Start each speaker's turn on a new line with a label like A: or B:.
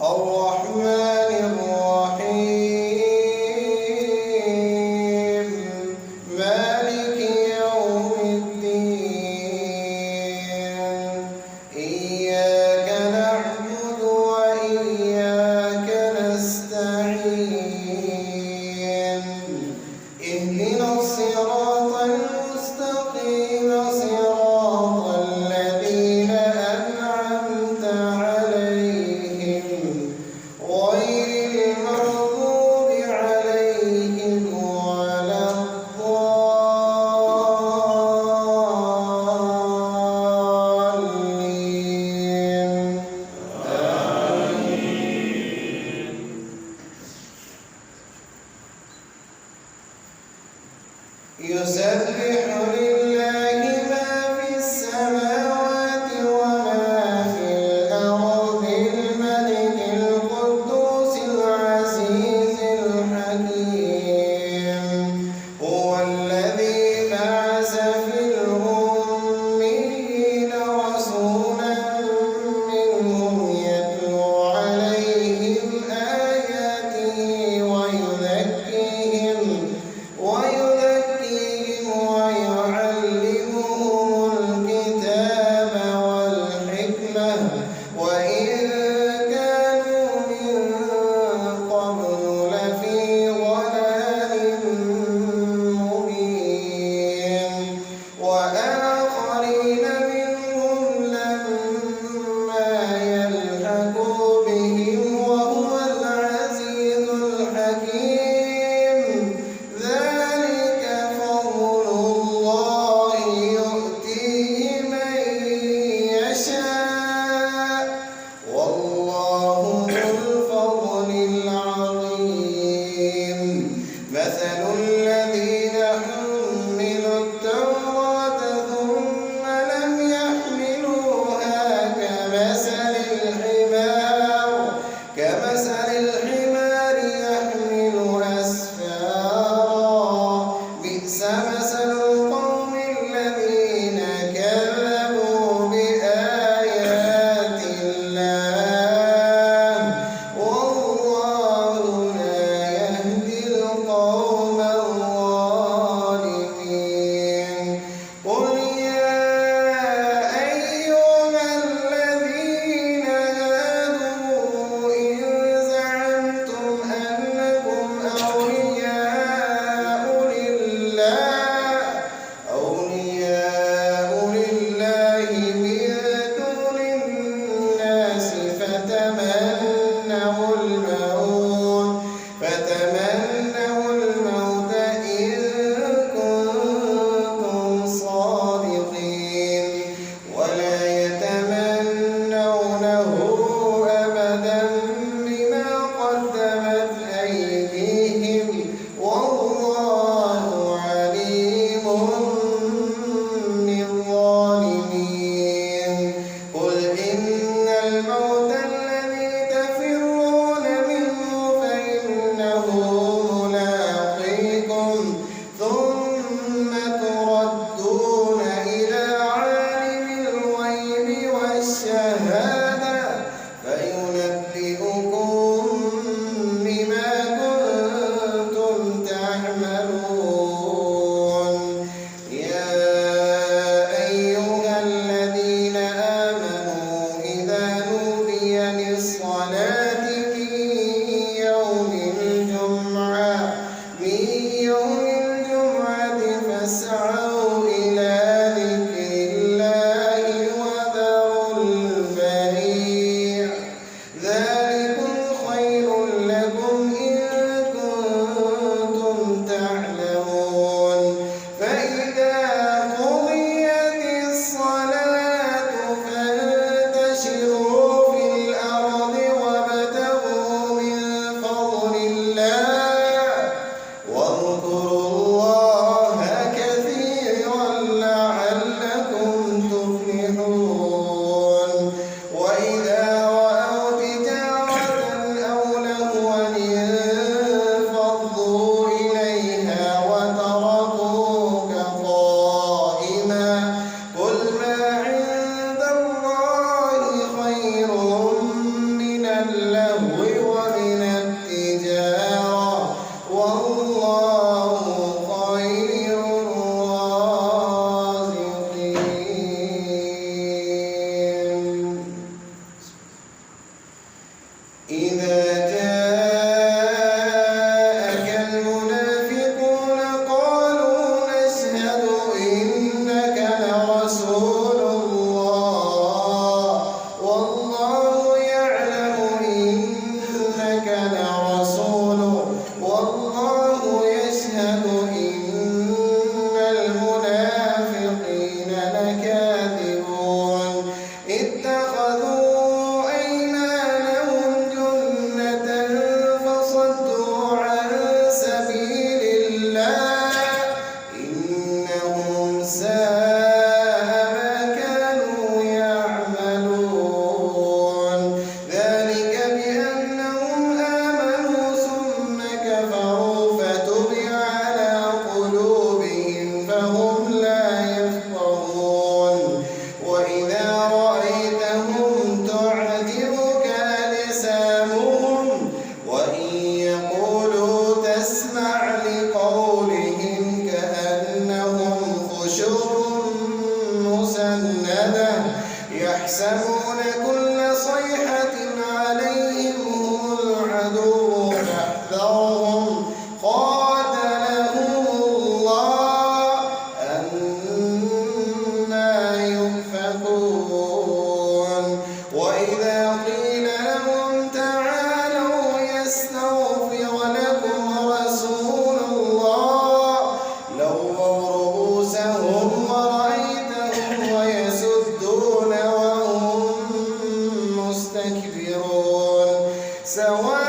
A: الرحمن الرحيم مالك يوم الدين إياك نعبد وإياك نستعين اهدنا الصراط المستقيم صراط الذين أنعمت عليهم غير المغضوب عليهم ولا الضالين آمين. يسبح لله ما في السماوات وما في الأرض الملك القدوس العزيز الحكيم هو الذي بعث في الأميين رسولا منهم يتلو عليهم آياته ويزكيهم ويعلمهم الكتاب والحكمة وإن كانوا من قبل لفي ضلال مبين وآخرين منهم لما يلحقوا بهم وهو العزيز الحكيم ذلك فضل الله يؤتيه من يشاء والله ذو الفضل العظيم مثل الذين حملوا التوراة ثم لم يحملوها كمثل الحمار يحمل أسفارا بئس مثل القوم الذين كذبوا بآيات الله والله لا يهدي القوم الظالمين قل يا أيها الذين هادوا إن زعمتم أنكم أولياء لله من دون الناس فتمنوا الموت إن كنتم صادقين ولا يتمنونه أبدا بما قدمت أيديهم والله عليم بالظالمين قل إن الموت الذي تفرون منه فإنه ملاقيكم ثم تردون إلى عالم الغيب والشهادة فينبئكم بما كنتم تعملون يا أيها الذين آمنوا إذا نودي والله يعلم إنك لرسوله والله يشهد إن المنافقين لكاذبون اتخذوا أيمانهم جنة فصدوا عن سبيل الله إنهم ساء ما كانوا يعملون ذلك بأنهم آمنوا ثم كفروا فتبع على قلوبهم فهم لا يفقهون وإذا رأيتهم تعجبك أجسامهم وإن يقولوا تسمع لقولهم كأنهم خشب مسندة يحسبون كل صيحة عليهم هم العدو فاحذرهم قاتلهم الله أنى يؤفكون وإذا قيل لهم تعالوا يستغفر لكم رسول الله لووا رؤوسهم ورأيتهم ويسدون وهم مستكبرون سواء